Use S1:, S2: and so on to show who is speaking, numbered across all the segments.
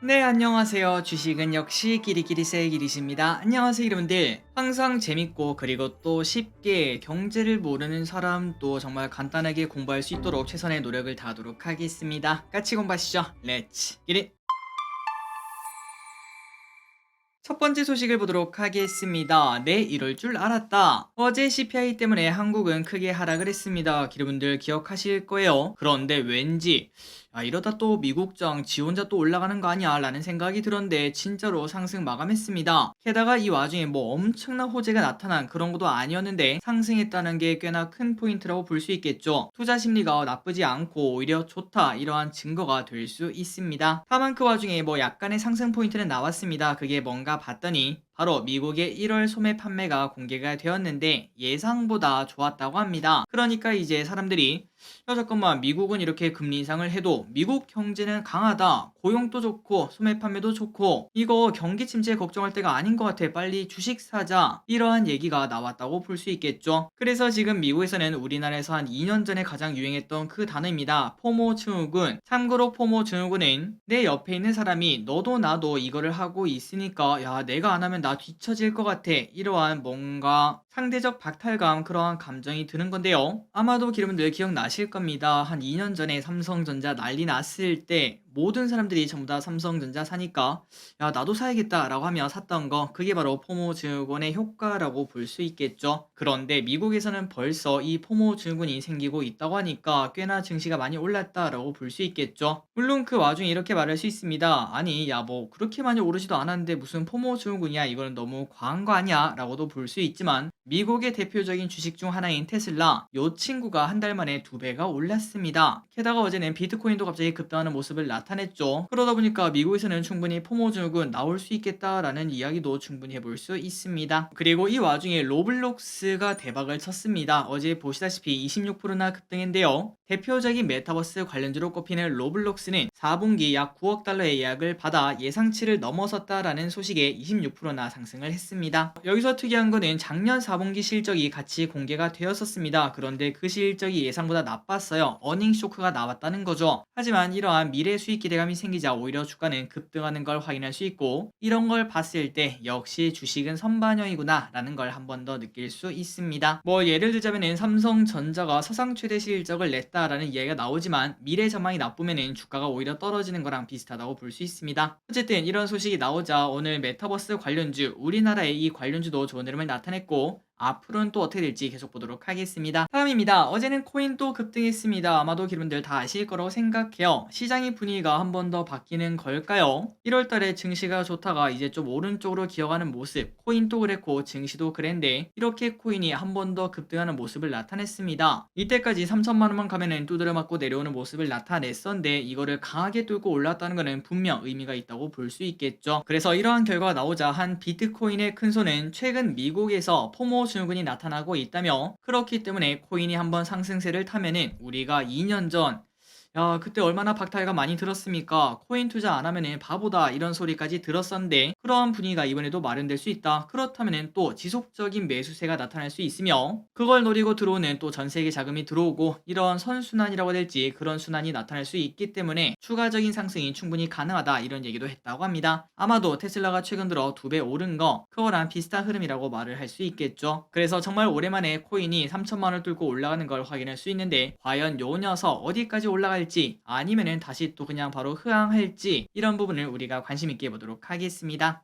S1: 네, 안녕하세요. 주식은 역시 끼리끼리세의 길이십니다. 안녕하세요, 여러분들. 항상 재밌고 그리고 또 쉽게 경제를 모르는 사람도 정말 간단하게 공부할 수 있도록 최선의 노력을 다하도록 하겠습니다. 같이 공부하시죠. 렛츠 기릿! 첫 번째 소식을 보도록 하겠습니다. 네, 이럴 줄 알았다. 어제 CPI 때문에 한국은 크게 하락을 했습니다. 여러분들 기억하실 거예요. 그런데 왠지 이러다 또 미국장 지 혼자 또 올라가는 거 아니야 라는 생각이 들었는데 진짜로 상승 마감했습니다. 게다가 이 와중에 뭐 엄청난 호재가 나타난 그런 것도 아니었는데 상승했다는 게 꽤나 큰 포인트라고 볼 수 있겠죠. 투자 심리가 나쁘지 않고 오히려 좋다, 이러한 증거가 될 수 있습니다. 다만 그 와중에 뭐 약간의 상승 포인트는 나왔습니다. 그게 뭔가 봤더니 바로 미국의 1월 소매 판매가 공개가 되었는데 예상보다 좋았다고 합니다. 그러니까 이제 사람들이 잠깐만, 미국은 이렇게 금리 인상을 해도 미국 경제는 강하다, 고용도 좋고 소매 판매도 좋고 이거 경기 침체 걱정할 때가 아닌 것 같아, 빨리 주식 사자, 이러한 얘기가 나왔다고 볼 수 있겠죠. 그래서 지금 미국에서는 우리나라에서 한 2년 전에 가장 유행했던 그 단어입니다. 포모 증후군. 참고로 포모 증후군은 내 옆에 있는 사람이 너도 나도 이거를 하고 있으니까 야, 내가 안 하면 나 뒤처질 것 같아, 이러한 뭔가 상대적 박탈감, 그러한 감정이 드는 건데요. 아마도 여러분들 기억나실 겁니다. 한 2년 전에 삼성전자 난리 났을 때 모든 사람들이 전부 다 삼성전자 사니까 야, 나도 사야겠다 라고 하며 샀던 거, 그게 바로 포모 증후군의 효과라고 볼 수 있겠죠. 그런데 미국에서는 벌써 이 포모 증후군이 생기고 있다고 하니까 꽤나 증시가 많이 올랐다라고 볼 수 있겠죠. 물론 그 와중에 이렇게 말할 수 있습니다. 아니, 야, 뭐 그렇게 많이 오르지도 않았는데 무슨 포모 증후군이야, 이거는 너무 과한 거 아니야 라고도 볼 수 있지만 미국의 대표적인 주식 중 하나인 테슬라, 요 친구가 한 달 만에 2배가 올랐습니다. 게다가 어제는 비트코인도 갑자기 급등하는 모습을 나타냈죠. 그러다 보니까 미국에서는 충분히 포모 증후군 나올 수 있겠다라는 이야기도 충분히 해볼 수 있습니다. 그리고 이 와중에 로블록스가 대박을 쳤습니다. 어제 보시다시피 26%나 급등했는데요. 대표적인 메타버스 관련주로 꼽히는 로블록스는 4분기 약 9억 달러의 예약을 받아 예상치를 넘어섰다라는 소식에 26%나 상승을 했습니다. 여기서 특이한 거는 작년 4분기 실적이 같이 공개가 되었었습니다. 그런데 그 실적이 예상보다 나빴어요. 어닝 쇼크가 나왔다는 거죠. 하지만 이러한 미래 수익 기대감이 생기자 오히려 주가는 급등하는 걸 확인할 수 있고, 이런 걸 봤을 때 역시 주식은 선반영이구나 라는 걸 한 번 더 느낄 수 있습니다. 뭐 예를 들자면은 삼성전자가 사상 최대 실적을 냈다라는 이야기가 나오지만 미래 전망이 나쁘면은 주가가 오히려 떨어지는 거랑 비슷하다고 볼 수 있습니다. 어쨌든 이런 소식이 나오자 오늘 메타버스 관련주, 우리나라의 이 관련주도 좋은 흐름을 나타냈고 앞으로는 또 어떻게 될지 계속 보도록 하겠습니다. 다음입니다. 어제는 코인 또 급등했습니다. 아마도 여러분들 다 아실 거라고 생각해요. 시장의 분위기가 한 번 더 바뀌는 걸까요? 1월달에 증시가 좋다가 이제 좀 오른쪽으로 기어가는 모습, 코인도 그랬고 증시도 그랬는데 이렇게 코인이 한 번 더 급등하는 모습을 나타냈습니다. 이때까지 3천만 원만 가면은 두드려 맞고 내려오는 모습을 나타냈었는데 이거를 강하게 뚫고 올랐다는 것은 분명 의미가 있다고 볼 수 있겠죠. 그래서 이러한 결과가 나오자 한 비트코인의 큰손은 최근 미국에서 포모 증후군이 나타나고 있다며, 그렇기 때문에 코인이 한번 상승세를 타면은 우리가 2년 전 야, 그때 얼마나 박탈감 많이 들었습니까? 코인 투자 안 하면은 바보다, 이런 소리까지 들었었는데 그러한 분위기가 이번에도 마련될 수 있다. 그렇다면은 또 지속적인 매수세가 나타날 수 있으며 그걸 노리고 들어오는 또 전 세계 자금이 들어오고 이런 선순환이라고 해야 될지 그런 순환이 나타날 수 있기 때문에 추가적인 상승이 충분히 가능하다, 이런 얘기도 했다고 합니다. 아마도 테슬라가 최근 들어 2배 오른 거 그거랑 비슷한 흐름이라고 말을 할 수 있겠죠. 그래서 정말 오랜만에 코인이 3천만 원 뚫고 올라가는 걸 확인할 수 있는데 과연 요 녀석 어디까지 올라갈지 아니면은 다시 또 그냥 바로 하향할지, 이런 부분을 우리가 관심 있게 보도록 하겠습니다.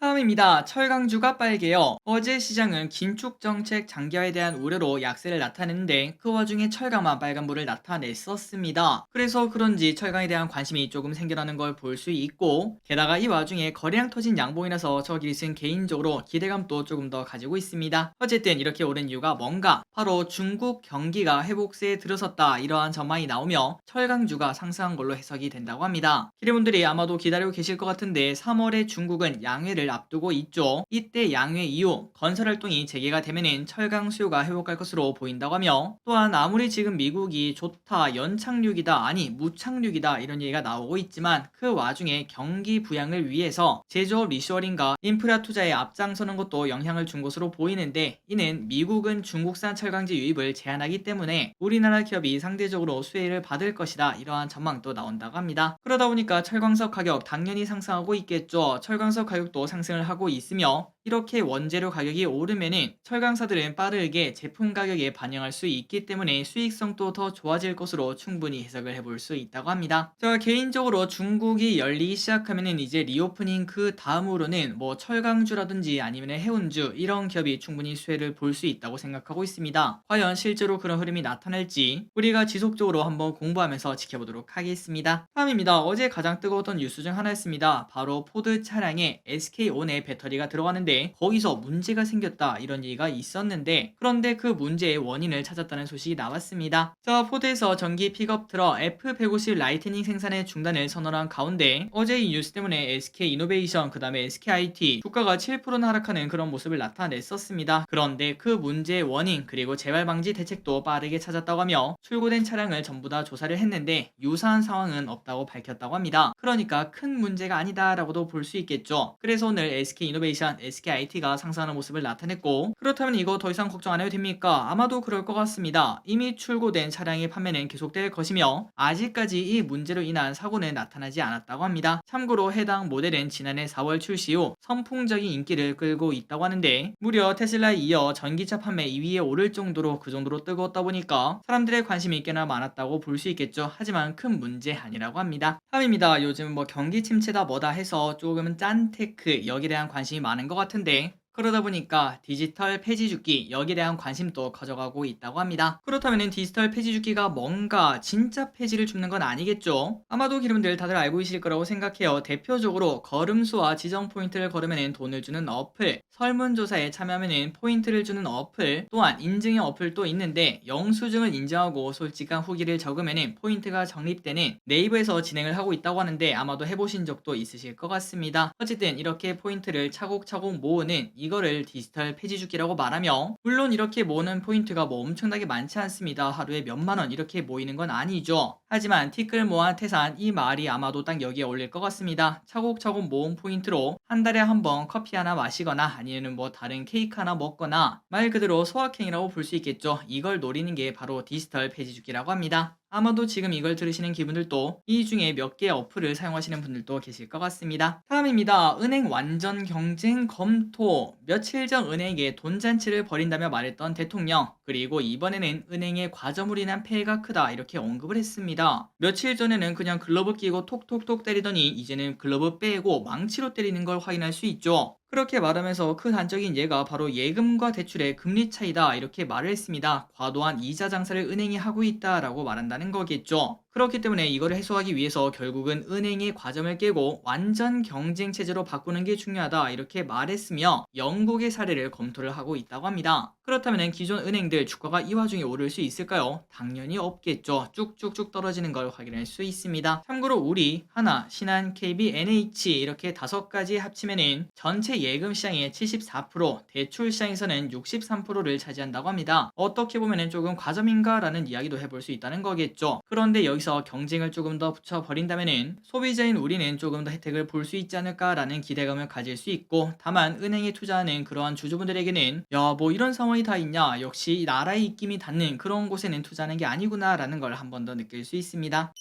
S1: 다음입니다. 철강주가 빨개요. 어제 시장은 긴축 정책 장기화에 대한 우려로 약세를 나타냈는데 그 와중에 철강만 빨간불을 나타냈었습니다. 그래서 그런지 철강에 대한 관심이 조금 생겨나는 걸 볼 수 있고, 게다가 이 와중에 거래량 터진 양봉이라서 저 길슨 개인적으로 기대감도 조금 더 가지고 있습니다. 어쨌든 이렇게 오른 이유가 뭔가, 바로 중국 경기가 회복세에 들어섰다, 이러한 전망이 나오며 철강주가 상승한 걸로 해석이 된다고 합니다. 기대분들이 아마도 기다리고 계실 것 같은데 3월에 중국은 양회를 연말을 앞두고 있죠. 이때 양회 이후 건설활동이 재개가 되면은 철강 수요가 회복할 것으로 보인다고 하며, 또한 아무리 지금 미국이 좋다, 연착륙이다, 아니 무착륙이다 이런 얘기가 나오고 있지만 그 와중에 경기 부양을 위해서 제조업 리쇼어링과 인프라 투자에 앞장서는 것도 영향을 준 것으로 보이는데, 이는 미국은 중국산 철강지 유입을 제한하기 때문에 우리나라 기업이 상대적으로 수혜를 받을 것이다, 이러한 전망도 나온다고 합니다. 그러다 보니까 철광석 가격 당연히 상승하고 있겠죠. 철광석 가격도 상승을 하고 있으며, 이렇게 원재료 가격이 오르면은 철강사들은 빠르게 제품 가격에 반영할 수 있기 때문에 수익성도 더 좋아질 것으로 충분히 해석을 해볼 수 있다고 합니다. 자, 개인적으로 중국이 열리기 시작하면은 이제 리오프닝 그 다음으로는 뭐 철강주라든지 아니면 해운주 이런 기업이 충분히 수혜를 볼 수 있다고 생각하고 있습니다. 과연 실제로 그런 흐름이 나타날지 우리가 지속적으로 한번 공부하면서 지켜보도록 하겠습니다. 다음입니다. 어제 가장 뜨거웠던 뉴스 중 하나였습니다. 바로 포드 차량에 SK-on의 배터리가 들어가는데 거기서 문제가 생겼다, 이런 얘기가 있었는데, 그런데 그 문제의 원인을 찾았다는 소식이 나왔습니다. 자, 포드에서 전기 픽업 트럭 F150 라이트닝 생산의 중단을 선언한 가운데 어제 이 뉴스 때문에 SK이노베이션 그 다음에 SKIT 주가가 7%나 하락하는 그런 모습을 나타냈었습니다. 그런데 그 문제의 원인 그리고 재발 방지 대책도 빠르게 찾았다고 하며 출고된 차량을 전부 다 조사를 했는데 유사한 상황은 없다고 밝혔다고 합니다. 그러니까 큰 문제가 아니다 라고도 볼 수 있겠죠. 그래서 오늘 SK이노베이션, SKIT가 상승하는 모습을 나타냈고, 그렇다면 이거 더 이상 걱정 안 해도 됩니까? 아마도 그럴 것 같습니다. 이미 출고된 차량의 판매는 계속될 것이며 아직까지 이 문제로 인한 사고는 나타나지 않았다고 합니다. 참고로 해당 모델은 지난해 4월 출시 후 선풍적인 인기를 끌고 있다고 하는데, 무려 테슬라에 이어 전기차 판매 2위에 오를 정도로 그 정도로 뜨거웠다 보니까 사람들의 관심이 꽤나 많았다고 볼 수 있겠죠. 하지만 큰 문제 아니라고 합니다. 다음입니다. 요즘 뭐 경기 침체다 뭐다 해서 조금은 짠 테크 여기에 대한 관심이 많은 것 같은데, 그러다 보니까 디지털 폐지 죽기 여기에 대한 관심도 커져가고 있다고 합니다. 그렇다면 디지털 폐지 죽기가 뭔가, 진짜 폐지를 줍는 건 아니겠죠? 아마도 여러분들 다들 알고 계실 거라고 생각해요. 대표적으로 걸음수와 지정 포인트를 걸으면 돈을 주는 어플, 설문조사에 참여하면 포인트를 주는 어플, 또한 인증형 어플도 있는데 영수증을 인정하고 솔직한 후기를 적으면 포인트가 적립되는 네이버에서 진행을 하고 있다고 하는데 아마도 해보신 적도 있으실 것 같습니다. 어쨌든 이렇게 포인트를 차곡차곡 모으는 이거를 디지털 폐지주기라고 말하며, 물론 이렇게 모으는 포인트가 뭐 엄청나게 많지 않습니다. 하루에 몇만원 이렇게 모이는 건 아니죠. 하지만 티끌 모아 태산, 이 말이 아마도 딱 여기에 어울릴 것 같습니다. 차곡차곡 모은 포인트로 한 달에 한 번 커피 하나 마시거나 아니면 뭐 다른 케이크 하나 먹거나, 말 그대로 소확행이라고 볼 수 있겠죠. 이걸 노리는 게 바로 디지털 폐지주기라고 합니다. 아마도 지금 이걸 들으시는 기분들도 이 중에 몇 개의 어플을 사용하시는 분들도 계실 것 같습니다. 다음입니다. 은행 완전 경쟁 검토. 며칠 전 은행에 돈잔치를 벌인다며 말했던 대통령, 그리고 이번에는 은행의 과점으로 인한 폐해가 크다 이렇게 언급을 했습니다. 며칠 전에는 그냥 글러브 끼고 톡톡톡 때리더니 이제는 글러브 빼고 망치로 때리는 걸 확인할 수 있죠. 그렇게 말하면서 그 단적인 예가 바로 예금과 대출의 금리 차이다 이렇게 말을 했습니다. 과도한 이자 장사를 은행이 하고 있다라고 말한다는 거겠죠. 그렇기 때문에 이걸 해소하기 위해서 결국은 은행의 과점을 깨고 완전 경쟁 체제로 바꾸는 게 중요하다 이렇게 말했으며 영국의 사례를 검토를 하고 있다고 합니다. 그렇다면 기존 은행들 주가가 이 와중에 오를 수 있을까요? 당연히 없겠죠. 쭉쭉쭉 떨어지는 걸 확인할 수 있습니다. 참고로 우리, 하나, 신한, KB, NH 이렇게 5가지 합치면은 전체 예금 시장의 74%, 대출 시장에서는 63%를 차지한다고 합니다. 어떻게 보면은 조금 과점인가 라는 이야기도 해볼 수 있다는 거겠죠. 그런데 여기서 경쟁을 조금 더 붙여버린다면은 소비자인 우리는 조금 더 혜택을 볼 수 있지 않을까라는 기대감을 가질 수 있고, 다만 은행에 투자하는 그러한 주주분들에게는 야, 뭐 이런 상황이 다 있냐, 역시 나라의 입김이 닿는 그런 곳에는 투자하는 게 아니구나 라는 걸 한 번 더 느낄 수 있습니다.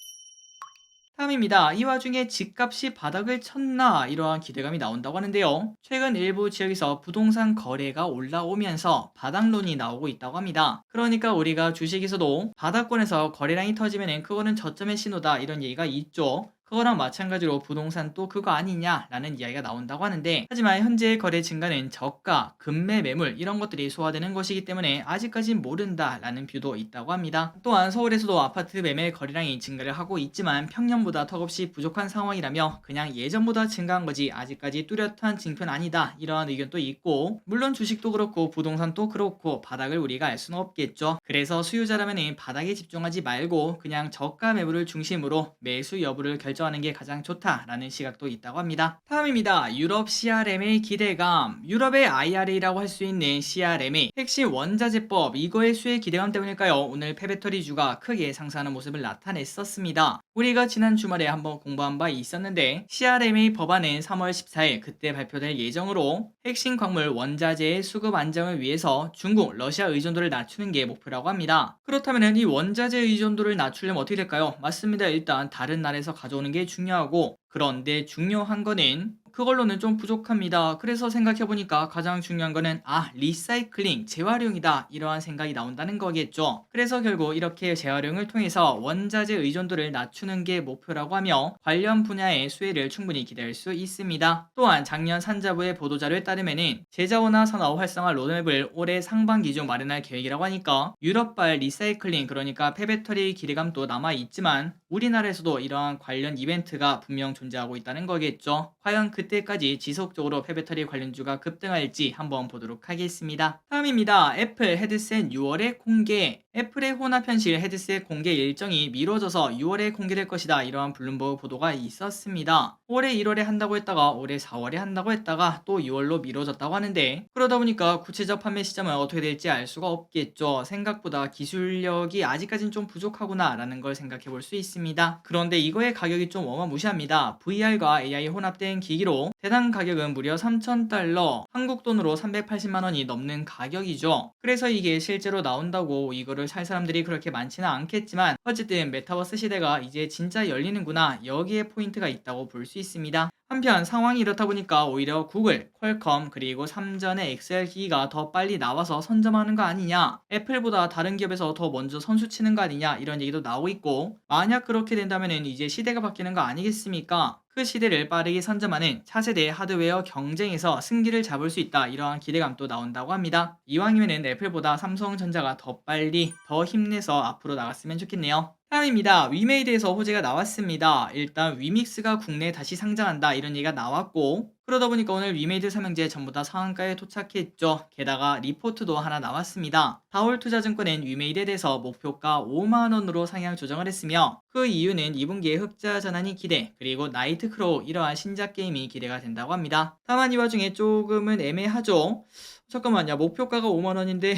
S1: 다음입니다. 이 와중에 집값이 바닥을 쳤나, 이러한 기대감이 나온다고 하는데요. 최근 일부 지역에서 부동산 거래가 올라오면서 바닥론이 나오고 있다고 합니다. 그러니까 우리가 주식에서도 바닥권에서 거래량이 터지면 그거는 저점의 신호다 이런 얘기가 있죠. 그거랑 마찬가지로 부동산도 그거 아니냐라는 이야기가 나온다고 하는데, 하지만 현재의 거래 증가는 저가, 급매 매물 이런 것들이 소화되는 것이기 때문에 아직까진 모른다라는 뷰도 있다고 합니다. 또한 서울에서도 아파트 매매 거래량이 증가를 하고 있지만 평년보다 턱없이 부족한 상황이라며 그냥 예전보다 증가한 거지 아직까지 뚜렷한 징표는 아니다 이러한 의견도 있고, 물론 주식도 그렇고 부동산도 그렇고 바닥을 우리가 알 수는 없겠죠. 그래서 수요자라면 바닥에 집중하지 말고 그냥 저가 매물을 중심으로 매수 여부를 결정 결정하는 게 가장 좋다라는 시각도 있다고 합니다. 다음입니다. 유럽 CRM의 기대감. 유럽의 IRA라고 할 수 있는 CRM의 핵심 원자재법, 이거의 수혜 기대감 때문일까요? 오늘 폐배터리주가 크게 상승하는 모습을 나타냈었습니다. 우리가 지난 주말에 한번 공부한 바 있었는데 CRM의 법안은 3월 14일 그때 발표될 예정으로 핵심 광물 원자재의 수급 안정을 위해서 중국, 러시아 의존도를 낮추는 게 목표라고 합니다. 그렇다면 이 원자재 의존도를 낮추려면 어떻게 될까요? 맞습니다. 일단 다른 나라에서 가져오는 게 중요하고, 그런데 중요한 거는 그걸로는 좀 부족합니다. 그래서 생각해보니까 가장 중요한 거는 리사이클링, 재활용이다, 이러한 생각이 나온다는 거겠죠. 그래서 결국 이렇게 재활용을 통해서 원자재 의존도를 낮추는 게 목표라고 하며 관련 분야의 수혜를 충분히 기대할 수 있습니다. 또한 작년 산자부의 보도자료에 따르면은 제자원화 산업 활성화 로드맵을 올해 상반기 중 마련할 계획이라고 하니까 유럽발 리사이클링, 그러니까 폐배터리 기대감도 남아있지만 우리나라에서도 이러한 관련 이벤트가 분명 존재하고 있다는 거겠죠. 과연 그때까지 지속적으로 폐배터리 관련주가 급등할지 한번 보도록 하겠습니다. 다음입니다. 애플 헤드셋 6월에 공개. 애플의 혼합 현실 헤드셋 공개 일정이 미뤄져서 6월에 공개될 것이다, 이러한 블룸버그 보도가 있었습니다. 올해 1월에 한다고 했다가 올해 4월에 한다고 했다가 또 6월로 미뤄졌다고 하는데, 그러다 보니까 구체적 판매 시점은 어떻게 될지 알 수가 없겠죠. 생각보다 기술력이 아직까지는 좀 부족하구나 라는 걸 생각해 볼 수 있습니다. 그런데 이거의 가격이 좀 어마무시합니다. VR과 AI 혼합된 기기로 대당 가격은 무려 3,000달러, 한국 돈으로 380만원이 넘는 가격이죠. 그래서 이게 실제로 나온다고 이거를 살 사람들이 그렇게 많지는 않겠지만 어쨌든 메타버스 시대가 이제 진짜 열리는구나, 여기에 포인트가 있다고 볼 수 있습니다. 한편 상황이 이렇다 보니까 오히려 구글, 퀄컴, 그리고 삼전의 XR 기기가 더 빨리 나와서 선점하는 거 아니냐, 애플보다 다른 기업에서 더 먼저 선수 치는 거 아니냐, 이런 얘기도 나오고 있고, 만약 그렇게 된다면 이제 시대가 바뀌는 거 아니겠습니까? 그 시대를 빠르게 선점하는 차세대 하드웨어 경쟁에서 승기를 잡을 수 있다, 이러한 기대감도 나온다고 합니다. 이왕이면 애플보다 삼성전자가 더 빨리 더 힘내서 앞으로 나갔으면 좋겠네요. 다음입니다. 위메이드에서 호재가 나왔습니다. 일단 위믹스가 국내에 다시 상장한다, 이런 얘기가 나왔고, 그러다 보니까 오늘 위메이드 삼형제 전부 다 상한가에 도착했죠. 게다가 리포트도 하나 나왔습니다. 다올투자증권은 위메이드에 대해서 목표가 5만원으로 상향 조정을 했으며, 그 이유는 2분기에 흑자 전환이 기대, 그리고 나이트크로우, 이러한 신작 게임이 기대가 된다고 합니다. 다만 이 와중에 조금은 애매하죠. 잠깐만요, 목표가가 5만원인데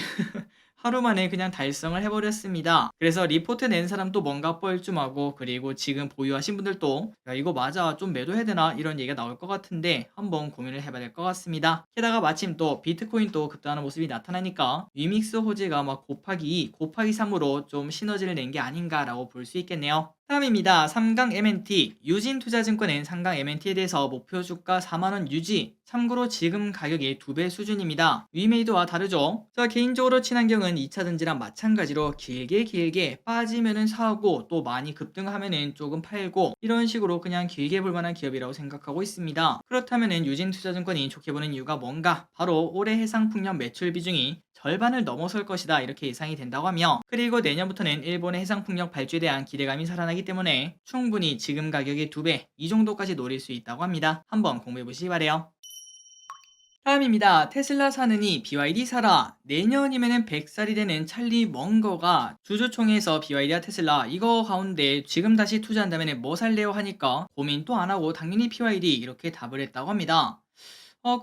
S1: 하루 만에 그냥 달성을 해버렸습니다. 그래서 리포트 낸 사람도 뭔가 뻘쭘하고, 그리고 지금 보유하신 분들도 야, 이거 맞아, 좀 매도해야 되나, 이런 얘기가 나올 것 같은데 한번 고민을 해봐야 될 것 같습니다. 게다가 마침 또 비트코인도 급등하는 모습이 나타나니까 위믹스 호재가 막 곱하기 2, 곱하기 3으로 좀 시너지를 낸 게 아닌가라고 볼 수 있겠네요. 다음입니다. 삼강 MNT. 유진투자증권은 삼강 MNT에 대해서 목표 주가 4만원 유지, 참고로 지금 가격이 2배 수준입니다. 위메이드와 다르죠. 저 개인적으로 친환경은 2차전지랑 마찬가지로 길게 빠지면은 사고, 또 많이 급등하면은 조금 팔고, 이런 식으로 그냥 길게 볼만한 기업이라고 생각하고 있습니다. 그렇다면은 유진투자증권이 좋게 보는 이유가 뭔가? 바로 올해 해상풍력 매출 비중이 절반을 넘어설 것이다, 이렇게 예상이 된다고 하며, 그리고 내년부터는 일본의 해상풍력 발주에 대한 기대감이 살아나기 때문에 충분히 지금 가격의 2배, 이 정도까지 노릴 수 있다고 합니다. 한번 공부해보시기 바래요. 다음입니다. 테슬라 사느니 BYD 사라. 내년이면은 100살이 되는 찰리 멍거가 주주총회에서 BYD와 테슬라 이거 가운데 지금 다시 투자한다면 뭐 살래요 하니까 고민 또 안 하고 당연히 BYD, 이렇게 답을 했다고 합니다.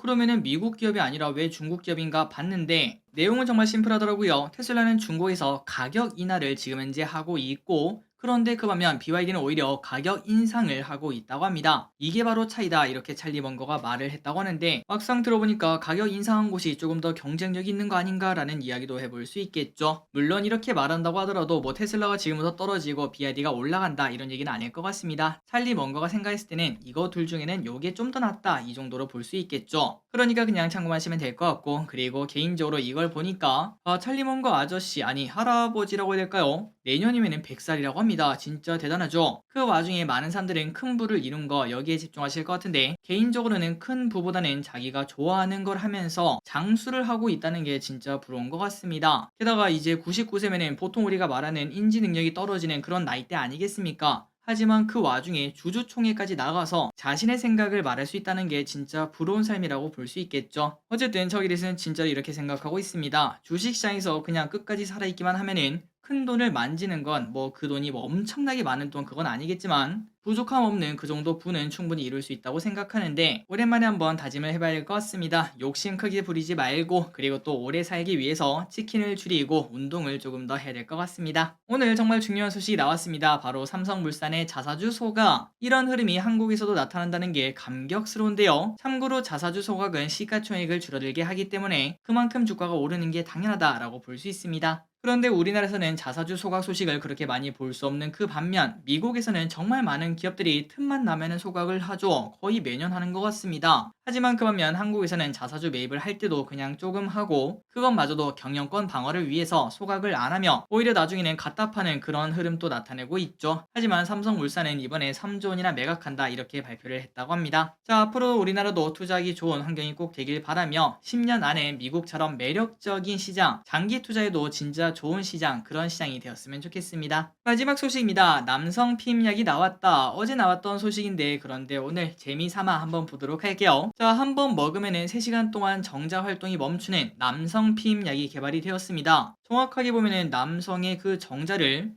S1: 그러면은 미국 기업이 아니라 왜 중국 기업인가 봤는데 내용은 정말 심플하더라고요. 테슬라는 중국에서 가격 인하를 지금 현재 하고 있고, 그런데 그 반면 BYD는 오히려 가격 인상을 하고 있다고 합니다. 이게 바로 차이다, 이렇게 찰리 먼거가 말을 했다고 하는데, 막상 들어보니까 가격 인상한 곳이 조금 더 경쟁력이 있는 거 아닌가라는 이야기도 해볼 수 있겠죠. 물론 이렇게 말한다고 하더라도 뭐 테슬라가 지금부터 떨어지고 BYD가 올라간다, 이런 얘기는 아닐 것 같습니다. 찰리 먼거가 생각했을 때는 이거 둘 중에는 요게 좀 더 낫다, 이 정도로 볼 수 있겠죠. 그러니까 그냥 참고하시면 될 것 같고, 그리고 개인적으로 이걸 보니까 찰리 먼거 아저씨, 아니 할아버지라고 해야 될까요? 내년이면은 100살이라고 합니다. 진짜 대단하죠? 그 와중에 많은 사람들은 큰 부를 이룬 거 여기에 집중하실 것 같은데, 개인적으로는 큰 부보다는 자기가 좋아하는 걸 하면서 장수를 하고 있다는 게 진짜 부러운 것 같습니다. 게다가 이제 99세면은 보통 우리가 말하는 인지 능력이 떨어지는 그런 나이대 아니겠습니까? 하지만 그 와중에 주주총회까지 나가서 자신의 생각을 말할 수 있다는 게 진짜 부러운 삶이라고 볼 수 있겠죠. 어쨌든 저기릿은 진짜 이렇게 생각하고 있습니다. 주식시장에서 그냥 끝까지 살아있기만 하면은 큰 돈을 만지는 건 뭐 그 돈이 뭐 엄청나게 많은 돈 그건 아니겠지만 부족함 없는 그 정도 부는 충분히 이룰 수 있다고 생각하는데 오랜만에 한번 다짐을 해봐야 할 것 같습니다. 욕심 크게 부리지 말고 그리고 또 오래 살기 위해서 치킨을 줄이고 운동을 조금 더 해야 될 것 같습니다. 오늘 정말 중요한 소식이 나왔습니다. 바로 삼성물산의 자사주 소각. 이런 흐름이 한국에서도 나타난다는 게 감격스러운데요. 참고로 자사주 소각은 시가총액을 줄어들게 하기 때문에 그만큼 주가가 오르는 게 당연하다라고 볼 수 있습니다. 그런데 우리나라에서는 자사주 소각 소식을 그렇게 많이 볼 수 없는 그 반면 미국에서는 정말 많은 기업들이 틈만 나면은 소각을 하죠. 거의 매년 하는 것 같습니다. 하지만 그 반면 한국에서는 자사주 매입을 할 때도 그냥 조금 하고 그것마저도 경영권 방어를 위해서 소각을 안 하며 오히려 나중에는 갖다 파는 그런 흐름도 나타내고 있죠. 하지만 삼성물산은 이번에 3조 원이나 매각한다 이렇게 발표를 했다고 합니다. 자, 앞으로 우리나라도 투자하기 좋은 환경이 꼭 되길 바라며 10년 안에 미국처럼 매력적인 시장, 장기 투자에도 진짜 좋은 시장, 그런 시장이 되었으면 좋겠습니다. 마지막 소식입니다. 남성 피임약이 나왔다. 어제 나왔던 소식인데 그런데 오늘 재미삼아 한번 보도록 할게요. 자, 한번 먹으면은 3시간 동안 정자 활동이 멈추는 남성 피임약이 개발이 되었습니다. 정확하게 보면은 남성의 그 정자를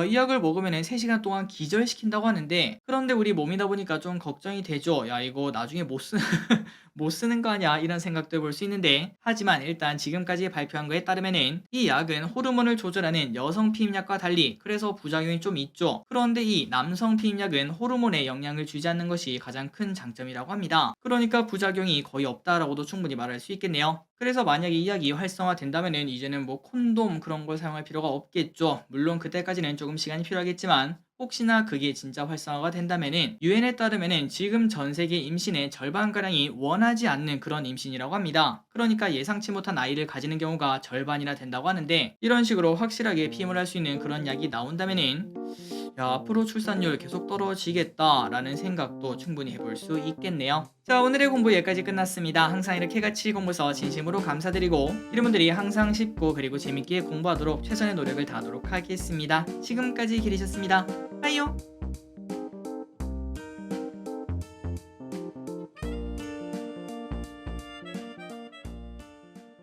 S1: 이 약을 먹으면 3시간 동안 기절시킨다고 하는데 그런데 우리 몸이다 보니까 좀 걱정이 되죠. 야, 이거 나중에 못 쓰는 거 아니야? 이런 생각도 해볼 수 있는데 하지만 일단 지금까지 발표한 거에 따르면은 이 약은 호르몬을 조절하는 여성 피임약과 달리 그래서 부작용이 좀 있죠. 그런데 이 남성 피임약은 호르몬에 영향을 주지 않는 것이 가장 큰 장점이라고 합니다. 그러니까 부작용이 거의 없다라고도 충분히 말할 수 있겠네요. 그래서 만약에 이 약이 활성화된다면은 이제는 뭐 콘돔 그런 걸 사용할 필요가 없겠죠. 물론 그때까지는 조금 시간이 필요하겠지만 혹시나 그게 진짜 활성화가 된다면은 유엔에 따르면은 지금 전 세계 임신의 절반가량이 원하지 않는 그런 임신이라고 합니다. 그러니까 예상치 못한 아이를 가지는 경우가 절반이나 된다고 하는데 이런 식으로 확실하게 피임을 할 수 있는 그런 약이 나온다면은 야, 앞으로 출산율 계속 떨어지겠다라는 생각도 충분히 해볼 수 있겠네요. 자, 오늘의 공부 여기까지 끝났습니다. 항상 이렇게 같이 공부서 진심으로 감사드리고 여러분들이 항상 쉽고 그리고 재밌게 공부하도록 최선의 노력을 다하도록 하겠습니다. 지금까지 기리셨습니다. 빠이요.